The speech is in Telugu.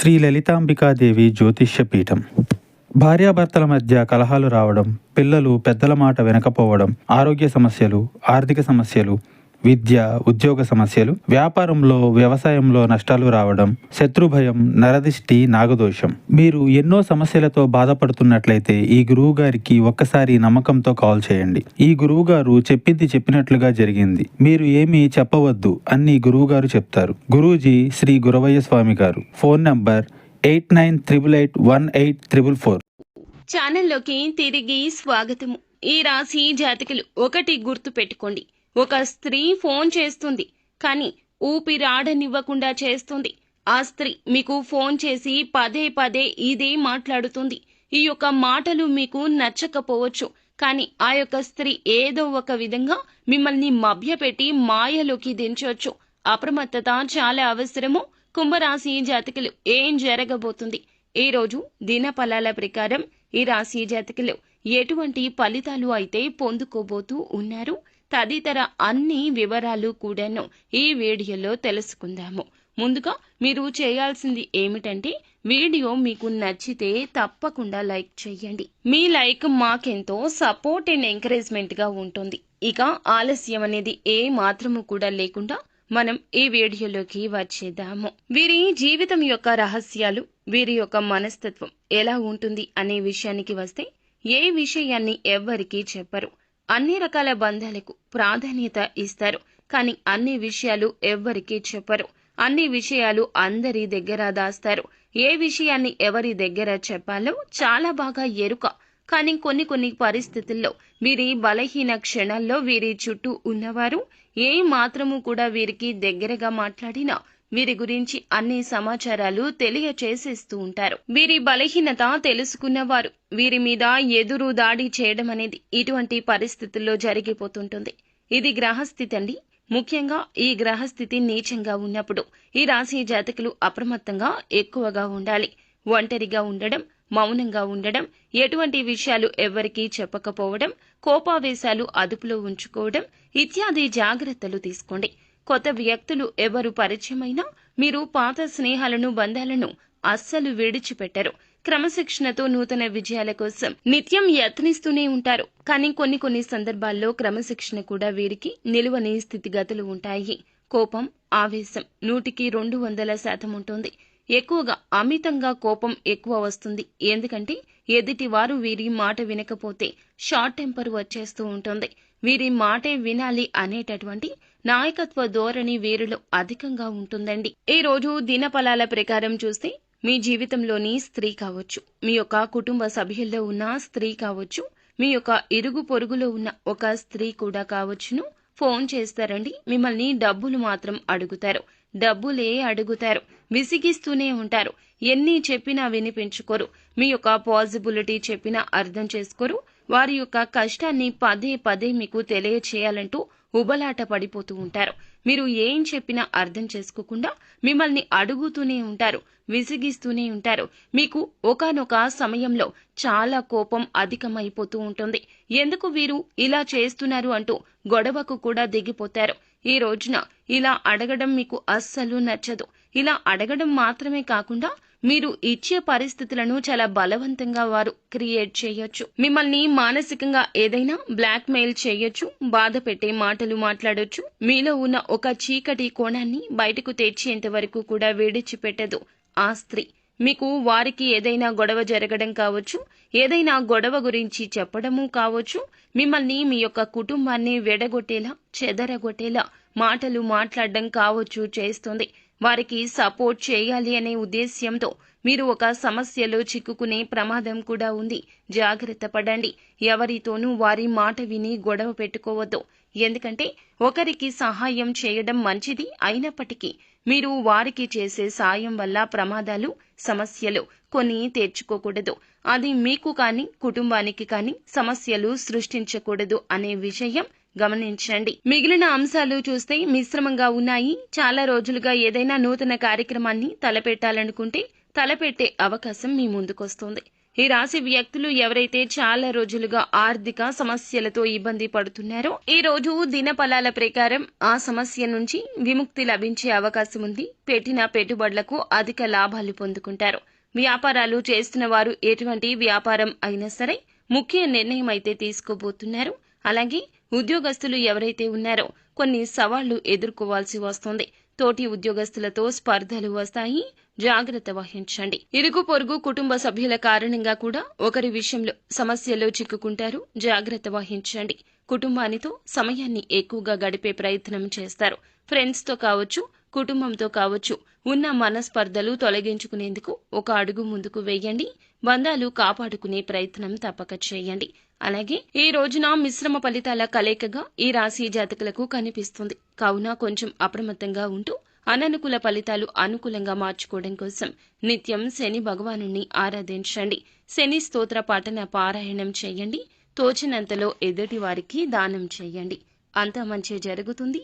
శ్రీ లలితాంబికాదేవి జ్యోతిష్య పీఠం. భార్యాభర్తల మధ్య కలహాలు రావడం, పిల్లలు పెద్దల మాట వినకపోవడం, ఆరోగ్య సమస్యలు, ఆర్థిక సమస్యలు, విద్య, ఉద్యోగ సమస్యలు, వ్యాపారంలో, వ్యవసాయంలో నష్టాలు రావడం, శత్రుభయం, నరదిష్టి, నాగదోషం. మీరు ఎన్నో సమస్యలతో బాధపడుతున్నట్లయితే ఈ గురువు గారికి ఒక్కసారి నమ్మకంతో కాల్ చేయండి. ఈ గురువు గారు చెప్పింది చెప్పినట్లుగా జరిగింది. మీరు ఏమీ చెప్పవద్దు అన్ని గురువు గారు చెప్తారు. గురూజీ శ్రీ గురవయ్య స్వామి గారు. Phone number 8988184444. ఛానల్లోకి తిరిగి స్వాగతము. ఈ రాశి జాతకులు ఒకటి గుర్తు పెట్టుకోండి. ఒక స్త్రీ ఫోన్ చేస్తుంది, కానీ ఊపిరాడనివ్వకుండా చేస్తుంది. ఆ స్త్రీ మీకు ఫోన్ చేసి పదే పదే ఇదే మాట్లాడుతుంది. ఈ యొక్క మాటలు మీకు నచ్చకపోవచ్చు, కానీ ఆ యొక్క స్త్రీ ఏదో ఒక విధంగా మిమ్మల్ని మభ్యపెట్టి మాయలోకి దించవచ్చు. అప్రమత్తత చాలా అవసరము. కుంభరాశి జాతకులు ఏం జరగబోతుంది? ఈ రోజు దినఫలాల ప్రకారం ఈ రాశి జాతకులు ఎటువంటి ఫలితాలు అయితే పొందుకోబోతూ ఉన్నారు తదితర అన్ని వివరాలు కూడాను ఈ వీడియోలో తెలుసుకుందాము. ముందుగా మీరు చేయాల్సింది ఏమిటంటే, వీడియో మీకు నచ్చితే తప్పకుండా లైక్ చేయండి. మీ లైక్ మాకెంతో సపోర్ట్ అండ్ ఎంకరేజ్మెంట్ గా ఉంటుంది. ఇక ఆలస్యం అనేది ఏ మాత్రము కూడా లేకుండా మనం ఈ వీడియోలోకి వచ్చేద్దాము. వీరి జీవితం యొక్క రహస్యాలు, వీరి యొక్క మనస్తత్వం ఎలా ఉంటుంది అనే విషయానికి వస్తే, ఏ విషయాన్ని ఎవ్వరికీ చెప్పరు. అన్ని రకాల బంధాలకు ప్రాధాన్యత ఇస్తారు, కానీ అన్ని విషయాలు ఎవ్వరికీ చెప్పరు. అన్ని విషయాలు అందరి దగ్గర దాస్తారు. ఏ విషయాన్ని ఎవరి దగ్గర చెప్పాలో చాలా బాగా ఎరుక. కానీ కొన్ని పరిస్థితుల్లో వీరి బలహీన క్షణాల్లో వీరి చుట్టూ ఉన్నవారు ఏ మాత్రము కూడా వీరికి దగ్గరగా మాట్లాడినా వీరి గురించి అన్ని సమాచారాలు తెలియచేసేస్తూ ఉంటారు. వీరి బలహీనత తెలుసుకున్నవారు వీరి మీద ఎదురు దాడి చేయడం అనేది ఇటువంటి పరిస్థితుల్లో జరిగిపోతుంటుంది. ఇది గ్రహస్థితి అండి. ముఖ్యంగా ఈ గ్రహస్థితి నీచంగా ఉన్నప్పుడు ఈ రాశి జాతకులు అప్రమత్తంగా ఎక్కువగా ఉండాలి. ఒంటరిగా ఉండడం, మౌనంగా ఉండడం, ఎటువంటి విషయాలు ఎవ్వరికీ చెప్పకపోవడం, కోపావేశాలు అదుపులో ఉంచుకోవడం ఇత్యాది జాగ్రత్తలు తీసుకోండి. కొత్త వ్యక్తులు ఎవరు పరిచయమైనా మీరు పాత స్నేహాలను, బంధాలను అస్సలు విడిచిపెట్టరు. క్రమశిక్షణతో నూతన విజయాల కోసం నిత్యం యత్నిస్తూనే ఉంటారు. కానీ కొన్ని సందర్భాల్లో క్రమశిక్షణ కూడా వీరికి నిలువని స్థితిగతులు ఉంటాయి. కోపం, ఆవేశం 100కి 200% ఉంటుంది. ఎక్కువగా అమితంగా కోపం ఎక్కువ వస్తుంది. ఎందుకంటే ఎదుటివారు వీరి మాట వినకపోతే షార్ట్ టెంపర్ వచ్చేస్తూ ఉంటుంది. వీరి మాటే వినాలి అనేటటువంటి నాయకత్వ ధోరణి వీరిలో అధికంగా ఉంటుందండి. ఈ రోజు దినఫలాల ప్రకారం చూస్తే, మీ జీవితంలోని స్త్రీ కావచ్చు, మీ యొక్క కుటుంబ సభ్యుల్లో ఉన్న స్త్రీ కావచ్చు, మీ యొక్క ఇరుగు పొరుగులో ఉన్న ఒక స్త్రీ కూడా కావచ్చును, ఫోన్ చేస్తారండి. మిమ్మల్ని డబ్బులు మాత్రం అడుగుతారు. డబ్బులే అడుగుతారు. విసిగిస్తూనే ఉంటారు. ఎన్ని చెప్పినా వినిపించుకోరు. మీ యొక్క పాజిబిలిటీ చెప్పినా అర్థం చేసుకోరు. వారి యొక్క కష్టాన్ని పదే పదే మీకు తెలియచేయాలంటూ ఉబలాట పడిపోతూ ఉంటారు. మీరు ఏం చెప్పినా అర్థం చేసుకోకుండా మిమ్మల్ని అడుగుతూనే ఉంటారు, విసిగిస్తూనే ఉంటారు. మీకు ఒకానొక సమయంలో చాలా కోపం అధికమైపోతూ ఉంటుంది. ఎందుకు వీరు ఇలా చేస్తున్నారు అంటూ గొడవకు కూడా దిగిపోతారు. ఈ రోజున ఇలా అడగడం మీకు అస్సలు నచ్చదు. ఇలా అడగడం మాత్రమే కాకుండా మీరు ఇచ్చే పరిస్థితులను చాలా బలవంతంగా వారు క్రియేట్ చేయొచ్చు. మిమ్మల్ని మానసికంగా ఏదైనా బ్లాక్ మెయిల్ చేయొచ్చు, బాధ పెట్టే మాటలు మాట్లాడొచ్చు. మీలో ఉన్న ఒక చీకటి కోణాన్ని బయటకు తెచ్చేంత వరకు కూడా విడిచిపెట్టదు ఆ స్త్రీ. మీకు వారికి ఏదైనా గొడవ జరగడం కావచ్చు, ఏదైనా గొడవ గురించి చెప్పడము కావచ్చు, మిమ్మల్ని, మీ యొక్క కుటుంబాన్ని వెడగొట్టేలా, చెదరగొట్టేలా మాటలు మాట్లాడడం కావచ్చు చేస్తుంది. వారికి సపోర్ట్ చేయాలి అనే ఉద్దేశ్యంతో మీరు ఒక సమస్యలో చిక్కుకునే ప్రమాదం కూడా ఉంది. జాగ్రత్త పడండి. ఎవరితోనూ వారి మాట విని గొడవ పెట్టుకోవద్దు. ఎందుకంటే ఒకరికి సహాయం చేయడం మంచిది అయినప్పటికీ మీరు వారికి చేసే సాయం వల్ల ప్రమాదాలు, సమస్యలు కొన్ని తెచ్చుకోకూడదు. అది మీకు కానీ కుటుంబానికి కానీ సమస్యలు సృష్టించకూడదు అనే విషయం గమనించండి. మిగిలిన అంశాలు చూస్తే మిశ్రమంగా ఉన్నాయి. చాలా రోజులుగా ఏదైనా నూతన కార్యక్రమాన్ని తలపెట్టాలనుకుంటే తలపెట్టే అవకాశం మీ ముందుకొస్తుంది. ఈ రాశి వ్యక్తులు ఎవరైతే చాలా రోజులుగా ఆర్థిక సమస్యలతో ఇబ్బంది పడుతున్నారో ఈ రోజు దినఫలాల ప్రకారం ఆ సమస్య నుంచి విముక్తి లభించే అవకాశం ఉంది. పెట్టిన పెట్టుబడులకు అధిక లాభాలు పొందుకుంటారు. వ్యాపారాలు చేస్తున్న వారు ఎటువంటి వ్యాపారం అయినా సరే ముఖ్య నిర్ణయం అయితే తీసుకోబోతున్నారు. అలాగే ఉద్యోగస్తులు ఎవరైతే ఉన్నారో కొన్ని సవాళ్లు ఎదుర్కోవాల్సి వస్తుంది. తోటి ఉద్యోగస్తులతో స్పర్ధలు వస్తాయి, జాగ్రత్త వహించండి. ఇరుగు పొరుగు కుటుంబ సభ్యుల కారణంగా కూడా ఒకరి విషయంలో సమస్యల్లో చిక్కుకుంటారు, జాగ్రత్త వహించండి. కుటుంబానితో సమయాన్ని ఎక్కువగా గడిపే ప్రయత్నం చేస్తారు. ఫ్రెండ్స్ తో కావచ్చు, కుటుంబంతో కావచ్చు, ఉన్న మనస్పర్ధలు తొలగించుకునేందుకు ఒక అడుగు ముందుకు వేయండి. బంధాలు కాపాడుకునే ప్రయత్నం తప్పక చేయండి. అలాగే ఈ రోజున మిశ్రమ ఫలితాల కలయికగా ఈ రాశి జాతకులకు కనిపిస్తుంది. కావున కొంచెం అప్రమత్తంగా ఉంటూ అననుకూల ఫలితాలు అనుకూలంగా మార్చుకోవడం కోసం నిత్యం శని భగవానుణ్ణి ఆరాధించండి. శని స్తోత్ర పఠన పారాయణం చేయండి. తోచినంతలో ఎదుటి వారికి దానం చేయండి. అంతా మంచి జరుగుతుంది.